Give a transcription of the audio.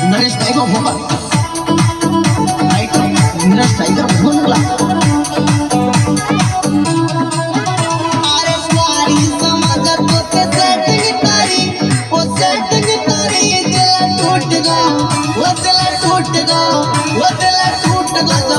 Naresh tiger Bhopal Naresh tiger Bhopal अरे सारी समाज तो ते सेटिंग तारी वो सेटिंग तारी दिल टूट गया वो दिल टूट गया वो दिल टूट गया